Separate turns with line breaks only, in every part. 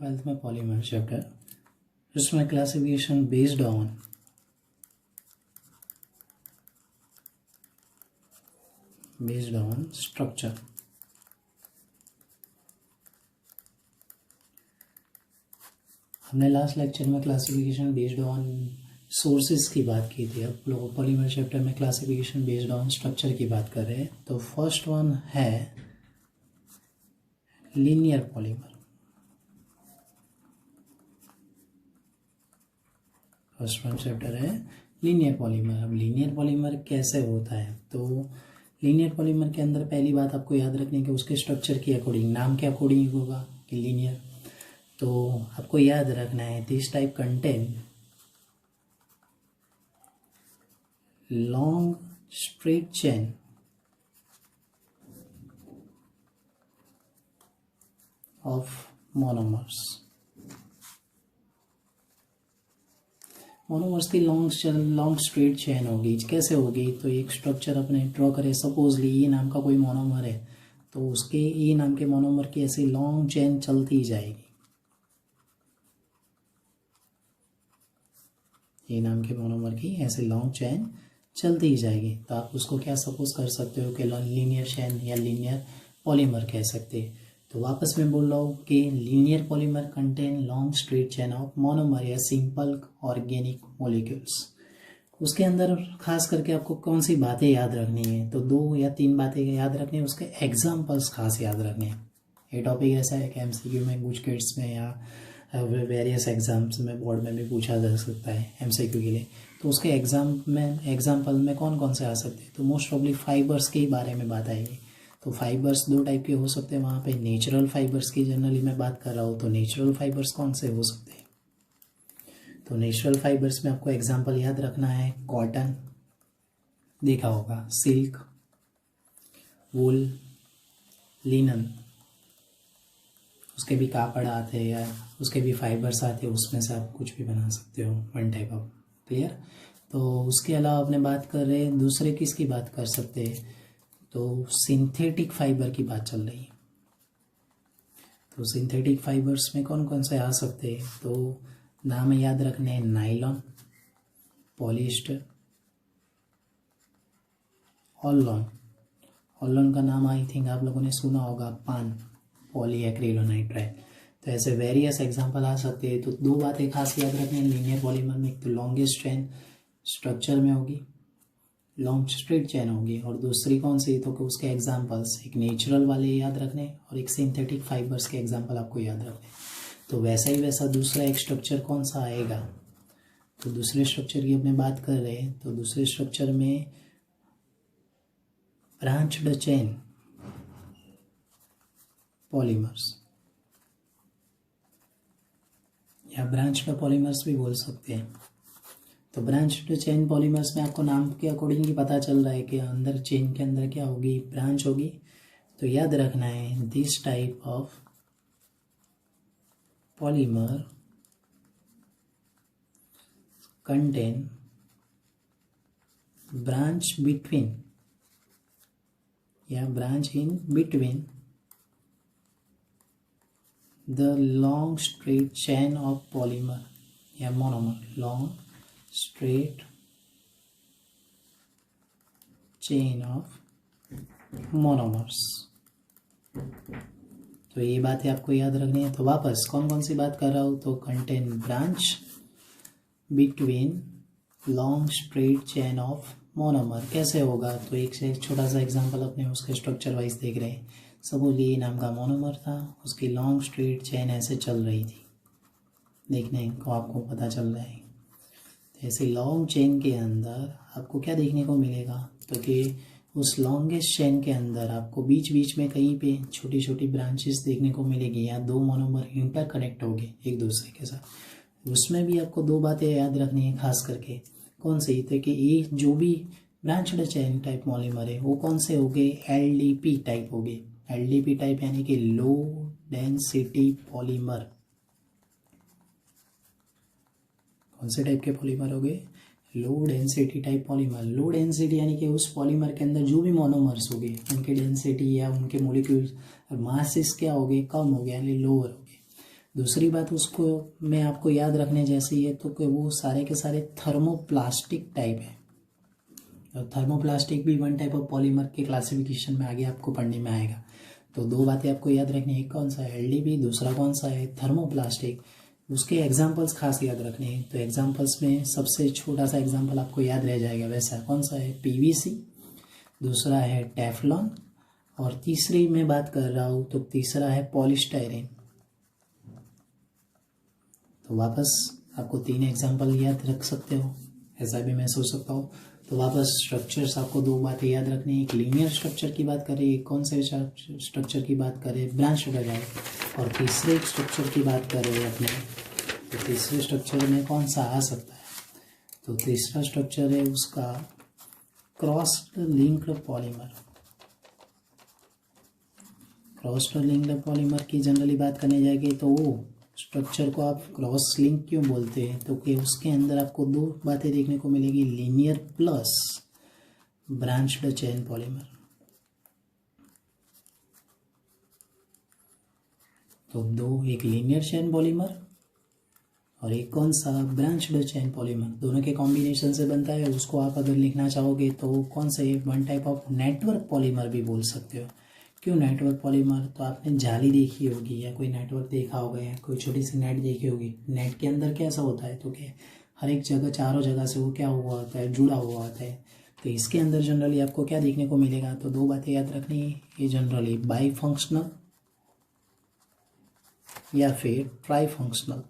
12th में polymer chapter, जिसमें classification based on structure. हमने लास्ट लेक्चर में क्लासिफिकेशन बेस्ड ऑन सोर्सेज की बात की थी। अब लोग पॉलीमर चैप्टर में क्लासिफिकेशन बेस्ड ऑन स्ट्रक्चर की बात कर रहे हैं। तो फर्स्ट वन है linear polymer. First one chapter है लीनियर पॉलीमर। अब लीनियर पॉलीमर कैसे होता है, तो लीनियर पॉलीमर के अंदर पहली बात आपको याद रखनी है कि उसके स्ट्रक्चर के अकॉर्डिंग, नाम के अकॉर्डिंग होगा कि लीनियर। तो आपको याद रखना है this type contain long straight chain of monomers. Monomers की लॉन्ग स्ट्रेट चेन होगी। कैसे होगी, तो एक स्ट्रक्चर अपने ड्रॉ करें, सपोजली ई नाम का कोई मोनोमर है, तो उसके ई नाम के मोनोमर की ऐसी लॉन्ग चेन चलती जाएगी। ई नाम के मोनोमर की ऐसे लॉन्ग चेन चलती ही जाएगी। तो आप उसको क्या सपोज कर सकते हो कि लीनियर चेन या लीनियर पॉलीमर कह सकते हैं। तो वापस मैं बोल रहा हूँ कि linear polymer contain long straight chain of monomer या सिंपल ऑर्गेनिक मॉलिक्यूल्स। उसके अंदर खास करके आपको कौन सी बातें याद रखनी है, तो 2 या 3 बातें याद रखनी है। उसके एग्जाम्पल्स खास याद रखने हैं। ये टॉपिक ऐसा है कि एमसीक्यू में, कुछ किट्स में या वेरियस एग्जाम्स में, बोर्ड में भी पूछा जा सकता है एमसीक्यू के लिए। तो उसके एग्जाम्पल में कौन कौन से आ सकते हैं, तो मोस्ट ऑफली फाइबर्स के ही बारे में बात आएगी। तो फाइबर्स 2 टाइप के हो सकते हैं वहाँ पे। नेचुरल फाइबर्स की जनरली मैं बात कर रहा हूँ, तो नेचुरल फाइबर्स कौन से हो सकते हैं, तो नेचुरल फाइबर्स में आपको एग्जांपल याद रखना है। कॉटन देखा होगा, सिल्क, वूल, लिनन, उसके भी कापड़ आते हैं या उसके भी फाइबर्स आते हैं, उसमें से आप कुछ भी बना सकते हो, वन टाइप ऑफ। क्लियर। तो उसके अलावा अपने बात कर रहे हैं दूसरे किसकी बात कर सकते हैं, तो सिंथेटिक फाइबर की बात चल रही है। तो सिंथेटिक फाइबर्स में कौन कौन से आ सकते हैं, तो नाम याद रखने हैं। Nylon, polyester, organ. ऑर्गन का नाम आई थिंक आप लोगों ने सुना होगा, पान, पॉलीएक्रिलोनाइट्राइल। तो ऐसे वेरियस एग्जांपल आ सकते हैं। तो 2 बातें खास याद रखनी है लीनियर पॉलीमर में। एक तो लॉन्गेस्ट चेन स्ट्रक्चर में होगी, लॉन्ग स्ट्रेट चेन होगी, और दूसरी कौन सी, तो कि उसके एग्जांपल्स एक नेचुरल वाले याद रखने और एक सिंथेटिक फाइबर्स के एग्जांपल आपको याद रखने। तो वैसा ही वैसा दूसरा एक स्ट्रक्चर कौन सा आएगा, तो दूसरे स्ट्रक्चर की अपने बात कर रहे हैं। तो दूसरे स्ट्रक्चर में ब्रांच्ड चेन पॉलीमर्स या ब्रांच्ड पॉलीमर्स भी बोल सकते हैं। तो ब्रांच्ड चेन पॉलीमर्स में आपको नाम के अकॉर्डिंग ही पता चल रहा है कि अंदर चेन के अंदर क्या होगी, ब्रांच होगी। तो याद रखना है this type of polymer contain branch between या branch in between the long straight chain of polymer या monomer, long straight chain of monomers. तो ये बातें आपको याद रखनी है। तो वापस कौन कौन सी बात कर रहा हूँ, तो contain branch between long straight chain of monomer. कैसे होगा, तो एक से एक छोटा सा एग्जांपल अपने उसके स्ट्रक्चर वाइज देख रहे हैं। सपोज ये नाम का मोनोमर था, उसकी लॉन्ग स्ट्रेट चेन ऐसे चल रही थी, देखने को आपको पता चल रहा है। तो ऐसे लॉन्ग चेन के अंदर आपको क्या देखने को मिलेगा, तो कि उस लॉन्गेस्ट चेन के अंदर आपको बीच बीच में कहीं पे छोटी छोटी ब्रांचेस देखने को मिलेगी या 2 मोनोमर इंटर कनेक्ट होंगे एक दूसरे के साथ। उसमें भी आपको 2 बातें याद रखनी है खास करके। कौन सी, तो कि ये जो भी ब्रांच्ड चेन टाइप पॉलीमर है वो कौन से होंगे, एलडीपी टाइप होंगे। एलडीपी टाइप यानी कि लो डेंसिटी पॉलीमर। कौन से टाइप के पॉलीमर हो गए, low density type polymer. Low density यानी कि उस पॉलीमर के अंदर जो भी मोनोमर्स हो गए उनके डेंसिटी या उनके मोलिक्यूल्स और मासेस क्या हो गए, कम हो गए यानी लोअर हो गए। दूसरी बात उसको मैं आपको याद रखने जैसी है तो कि वो सारे के सारे थर्मोप्लास्टिक टाइप है। और थर्मोप्लास्टिक भी वन टाइप ऑफ पॉलीमर के क्लासिफिकेशन में आगे आपको पढ़ने में आएगा। तो दो बातें आपको याद रखनी है, एक कौन सा है एलडीपी, दूसरा कौन सा है थर्मोप्लास्टिक। उसके एग्जाम्पल्स खास याद रखने हैं। तो एग्जाम्पल्स में सबसे छोटा सा एग्जाम्पल आपको याद रह जाएगा, वैसा कौन सा है पीवीसी, दूसरा है टेफ्लॉन, और तीसरी मैं बात कर रहा हूँ तो तीसरा है पॉलीस्टाइरीन। तो वापस आपको 3 एग्जाम्पल याद रख सकते हो, ऐसा भी मैं सोच सकता हूँ। तो वापस स्ट्रक्चर्स आपको 2 बातें याद रखनी है, एक लीनियर स्ट्रक्चर की बात करें, एक कौन से स्ट्रक्चर की बात करें ब्रांच स्ट्रक्चर, और तीसरे स्ट्रक्चर की बात करें अपने, तो तीसरे स्ट्रक्चर में कौन सा आ सकता है। तो तीसरा स्ट्रक्चर है उसका crossed linked polymer. Crossed linked polymer की जनरली बात करने जाएगी तो वो स्ट्रक्चर को आप क्रॉस लिंक क्यों बोलते हैं, तो कि उसके अंदर आपको 2 बातें देखने को मिलेगी, linear plus branched chain polymer. तो 2, एक लीनियर चेन पॉलीमर और एक कौन सा ब्रांच्ड चेन पॉलीमर, दोनों के कॉम्बिनेशन से बनता है। उसको आप अगर लिखना चाहोगे तो कौन से one type of network polymer भी बोल सकते हो। क्यों नेटवर्क पॉलीमर, तो आपने जाली देखी होगी या कोई नेटवर्क देखा होगा या कोई छोटी सी नेट देखी होगी। नेट के अंदर कैसा होता है, तो क्या हर एक जगह चारों जगह से वो क्या हुआ होता है, जुड़ा हुआ होता है। तो इसके अंदर जनरली आपको क्या देखने को मिलेगा, तो 2 बातें याद रखनी है, ये जनरली बाई फंक्शनल या फिर ट्राई फंक्शनल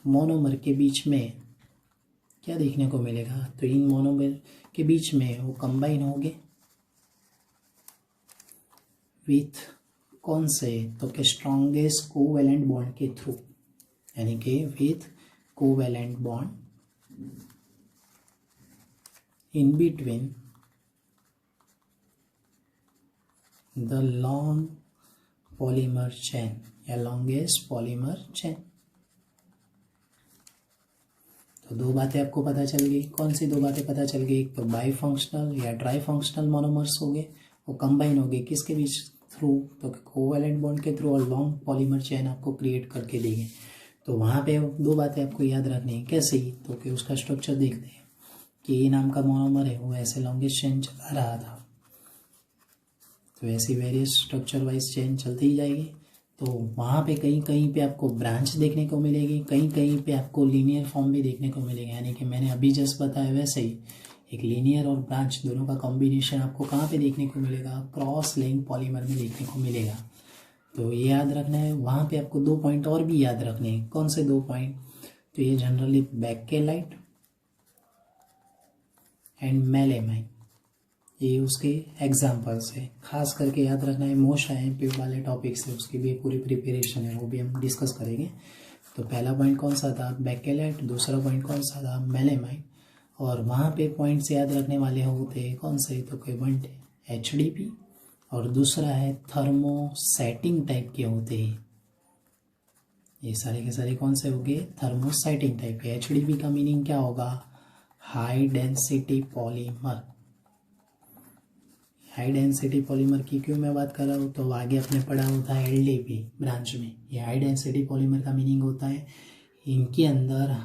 मोनोमर के बीच में क्या देखने को मिलेगा, तो इन मोनोमर के बीच में वो कंबाइन होंगे विथ कौन से, तो के स्ट्रॉन्गेस्ट कोवेलेंट बॉन्ड के थ्रू, यानी कि with covalent bond in between the long polymer chain या लॉन्गेस्ट पॉलीमर चेन। तो 2 बातें आपको पता चल गई, कौन सी 2 बातें पता चल गई, एक तो बाई फंक्शनल या ट्राई फंक्शनल मोनोमर्स हो गए, वो कंबाइन हो गए किसके बीच थ्रू, तो कोवेलेंट बॉन्ड के थ्रू, और लॉन्ग पॉलीमर चेन आपको क्रिएट करके देंगे। तो वहाँ पे 2 बातें आपको याद रखनी है, कैसे ही, तो कि उसका स्ट्रक्चर देखते हैं कि ए नाम का मोनोमर है वो ऐसे लॉन्गेस्ट चेन चला रहा था, तो ऐसी वेरियस स्ट्रक्चर वाइज चेन चलती ही जाएगी। तो वहाँ पे कहीं कहीं पे आपको ब्रांच देखने को मिलेगी, कहीं कहीं पे आपको लीनियर फॉर्म भी देखने को मिलेगा, यानी कि मैंने अभी जस्ट बताया वैसे ही एक लीनियर और ब्रांच दोनों का कॉम्बिनेशन आपको कहाँ पे देखने को मिलेगा, क्रॉस लिंक पॉलीमर में देखने को मिलेगा। तो ये याद रखना है। वहाँ पे आपको 2 पॉइंट और भी याद रखने हैं, कौन से 2 पॉइंट, तो ये जनरली बैकेलाइट एंड मेलेमाइन, ये उसके एग्जाम्पल्स है, खास करके याद रखना है। मोस्ट IMP वाले टॉपिक्स है, उसकी भी पूरी प्रिपरेशन है, वो भी हम डिस्कस करेंगे। तो पहला पॉइंट कौन सा था, बैकेलाइट, दूसरा पॉइंट कौन सा था, मेलेमाइन। और वहाँ पे पॉइंट्स याद रखने वाले होते हैं कौन से, तो कोई वन HDP और दूसरा है थर्मोसेटिंग टाइप के होते हैं। ये सारे के सारे कौन से हो गए, थर्मोसेटिंग टाइप के। HDP का मीनिंग क्या होगा, high density polymer. High density polymer की क्यों मैं बात कर रहा हूँ, तो आगे आपने पढ़ा होता है LDP ब्रांच में। ये हाई डेंसिटी पॉलीमर का मीनिंग होता है इनके अंदर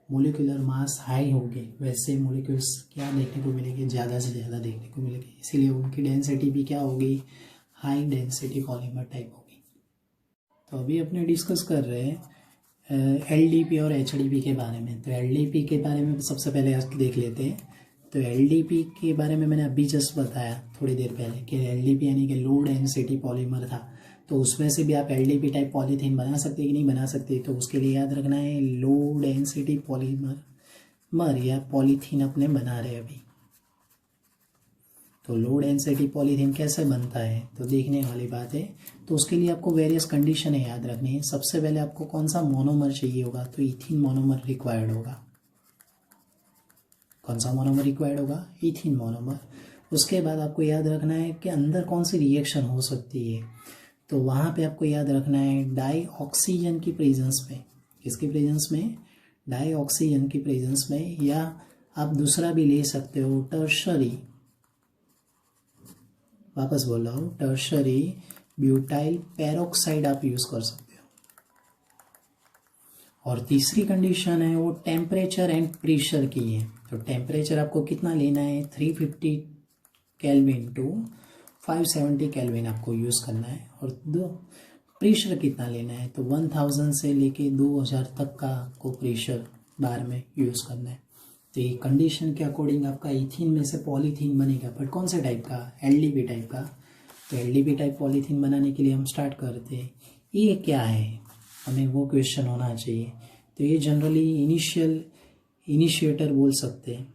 मोलिकुलर मास हाई होंगे, वैसे मोलिक्यूल्स क्या देखने को मिलेंगे, ज़्यादा से ज़्यादा देखने को मिलेंगे, इसीलिए उनकी डेंसिटी भी क्या होगी, हाई डेंसिटी पॉलीमर टाइप होगी। तो अभी अपने डिस्कस कर रहे हैं LDP और HDP के बारे में। तो LDP के बारे में सबसे पहले आज देख लेते हैं। तो LDP के बारे में मैंने अभी जस्ट बताया थोड़ी देर पहले कि LDP यानी कि लो डेंसिटी पॉलीमर था। तो उसमें से भी आप LDP टाइप पॉलीथीन बना सकते कि नहीं बना सकते, तो उसके लिए याद रखना है लो डेंसिटी पॉलीमर या पॉलीथीन अपने बना रहे अभी। तो लो डेंसिटी पॉलीथीन कैसे बनता है, तो देखने वाली बात है। तो उसके लिए आपको वेरियस कंडीशन है याद रखनी है। सबसे पहले आपको कौन सा मोनोमर चाहिए होगा, तो इथिन मोनोमर रिक्वायर्ड होगा। कौन सा मोनोमर रिक्वायर्ड होगा, इथिन मोनोमर। उसके बाद आपको याद रखना है कि अंदर कौन सी रिएक्शन हो सकती है, तो वहाँ पे आपको याद रखना है डाई ऑक्सीजन की प्रेजेंस में। किसकी प्रेजेंस में, डाई ऑक्सीजन की प्रेजेंस में, या आप दूसरा भी ले सकते हो टर्शरी, वापस बोल रहा हूँ टर्शरी ब्यूटाइल पेरोक्साइड आप यूज़ कर सकते हो। और तीसरी कंडीशन है वो टेम्परेचर एंड प्रेशर की है। तो टेम्परेचर आपको कितना लेना है, 350 केल्विन टू 570 केल्विन आपको यूज़ करना है। और दो प्रेशर कितना लेना है, तो 1000 से लेके 2000 तक का आपको प्रेशर बार में यूज़ करना है। तो ये कंडीशन के अकॉर्डिंग आपका इथीन में से पॉलीथीन बनेगा, बट कौन से टाइप का, एलडीपी टाइप का। तो एलडीपी टाइप पॉलीथीन बनाने के लिए हम स्टार्ट करते हैं, ये क्या है, हमें वो क्वेश्चन होना चाहिए। तो ये जनरली इनिशिएटर बोल सकते हैं।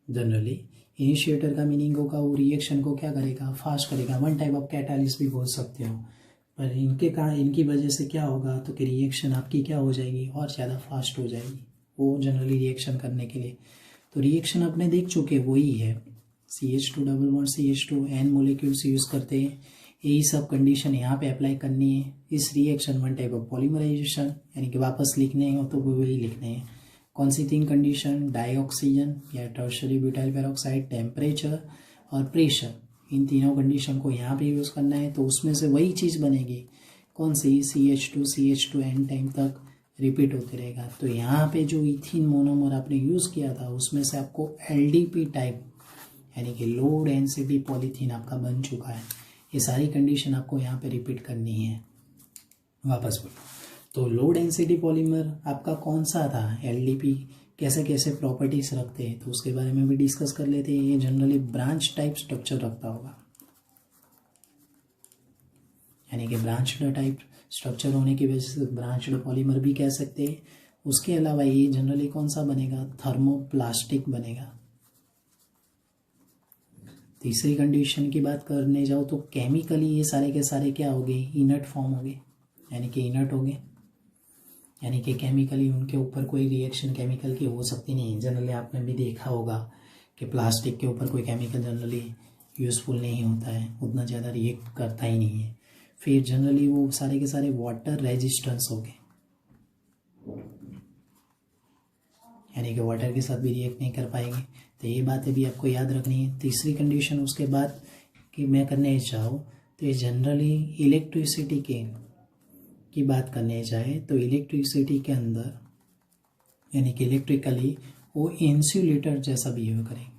जनरली इनिशिएटर का मीनिंग होगा वो रिएक्शन को क्या करेगा, फास्ट करेगा। वन टाइप ऑफ कैटालिस्ट भी बोल सकते हो। पर इनकी वजह से क्या होगा, तो कि रिएक्शन आपकी क्या हो जाएगी, और ज़्यादा फास्ट हो जाएगी वो जनरली रिएक्शन करने के लिए। तो रिएक्शन अपने देख चुके वही है, CH2 double bond CH2 N molecules use करते हैं। यही सब कंडीशन यहाँ पे अप्लाई करनी है। इस reaction one type of polymerisation, यानी कि वापस लिखने हैं तो वही लिखने हैं। कौन सी तीन कंडीशन, डाइऑक्सीजन या टर्शरी ब्यूटाइल पेरोक्साइड, टेम्परेचर और प्रेशर, इन तीनों कंडीशन को यहाँ पे यूज़ करना है। तो उसमें से वही चीज़ बनेगी, कौन सी, CH2 N टाइम तक रिपीट होते रहेगा। तो यहाँ पे जो इथीन मोनोमर आपने यूज़ किया था उसमें से आपको LDP टाइप यानी कि लो डेंसिटी पॉलीथीन आपका बन चुका है। ये सारी कंडीशन आपको यहाँ पे रिपीट करनी है। वापस बोलो, तो लो डेंसिटी पॉलीमर आपका कौन सा था, LDP कैसे कैसे प्रॉपर्टीज रखते हैं, तो उसके बारे में भी डिस्कस कर लेते हैं। ये जनरली ब्रांच टाइप स्ट्रक्चर रखता होगा, यानी कि ब्रांच्ड टाइप स्ट्रक्चर होने की वजह से ब्रांच्ड पॉलीमर भी कह सकते हैं। उसके अलावा ये जनरली कौन सा बनेगा, थर्मोप्लास्टिक बनेगा। तीसरी कंडीशन की बात करने जाओ तो केमिकली ये सारे के सारे क्या हो गए, इनर्ट फॉर्म हो गए, यानी कि इनर्ट हो गए, यानी कि केमिकली उनके ऊपर कोई रिएक्शन केमिकल की हो सकती नहीं है। जनरली आपने भी देखा होगा कि प्लास्टिक के ऊपर कोई केमिकल जनरली यूज़फुल नहीं होता है, उतना ज़्यादा रिएक्ट करता ही नहीं है। फिर जनरली वो सारे के सारे वाटर रेजिस्टेंस हो गए, यानी कि वाटर के साथ भी रिएक्ट नहीं कर पाएंगे। तो ये बातें भी आपको याद रखनी है। तीसरी कंडीशन उसके बाद कि मैं करने चाहूँ तो ये जनरली इलेक्ट्रिसिटी की बात करने जाए तो इलेक्ट्रिसिटी के अंदर यानी कि इलेक्ट्रिकली वो इंसुलेटर जैसा बिहेव करेंगे,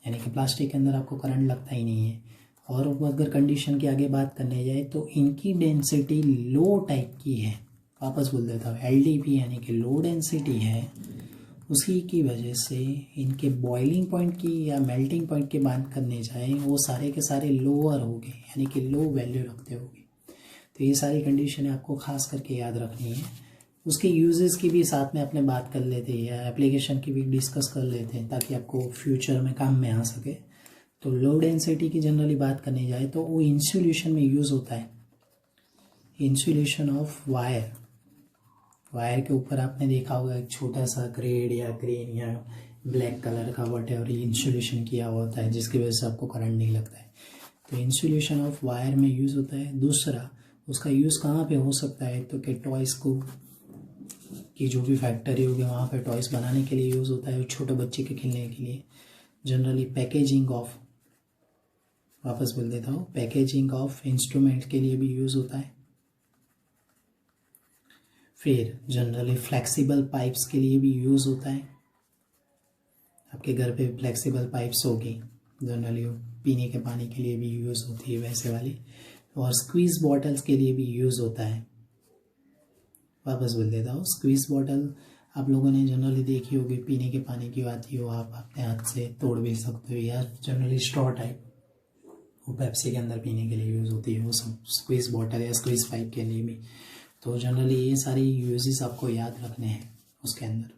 यानी कि प्लास्टिक के अंदर आपको करंट लगता ही नहीं है। और अगर कंडीशन की आगे बात करने जाए तो इनकी डेंसिटी लो टाइप की है। वापस बोल देता हूँ, LDP यानी कि लो डेंसिटी है, उसी की वजह से इनके बॉइलिंग पॉइंट की या मेल्टिंग पॉइंट की बात करने जाए वो सारे के सारे लोअर हो गए, यानी कि लो वैल्यू रखते होंगे। तो ये सारी कंडीशन आपको खास करके याद रखनी है। उसके यूजेस की भी साथ में अपने बात कर लेते हैं या एप्लीकेशन की भी डिस्कस कर लेते हैं ताकि आपको फ्यूचर में काम में आ सके। तो लो डेंसिटी की जनरली बात करने जाए तो वो इंसुलेशन में यूज़ होता है, इंसुलेशन ऑफ वायर के ऊपर आपने देखा होगा एक छोटा सा ग्रेड या ग्रीन या ब्लैक कलर का वटेवर इंसुलेशन किया होता है जिसकी वजह से आपको करंट नहीं लगता है। तो इंसुलेशन ऑफ वायर में यूज़ होता है। दूसरा उसका यूज़ कहाँ पे हो सकता है, तो कि टॉयज़ को की जो भी फैक्ट्री होगी वहाँ पे टॉयज़ बनाने के लिए यूज़ होता है, छोटे बच्चे के खेलने के लिए। जनरली पैकेजिंग ऑफ, वापस बोल देता हूँ, पैकेजिंग ऑफ इंस्ट्रूमेंट के लिए भी यूज़ होता है। फिर जनरली फ्लेक्सिबल पाइप्स के लिए भी यूज़ होता है। आपके घर पे फ्लेक्सिबल पाइप्स होगी, जनरली पीने के पानी के लिए भी यूज़ होती है वैसे वाली। और स्क्वीज़ बॉटल्स के लिए भी यूज़ होता है। वापस बोल देता हूँ, स्क्वीज़ बॉटल आप लोगों ने जनरली देखी होगी, पीने के पानी की आती हो, आप अपने हाथ से तोड़ भी सकते हो, या जनरली स्ट्रॉ टाइप वो पेप्सी के अंदर पीने के लिए यूज़ होती है, वो सब स्क्वीज़ बॉटल या स्क्वीज़ पाइप के लिए भी। तो जनरली ये सारी यूजेस आपको याद रखने हैं उसके अंदर।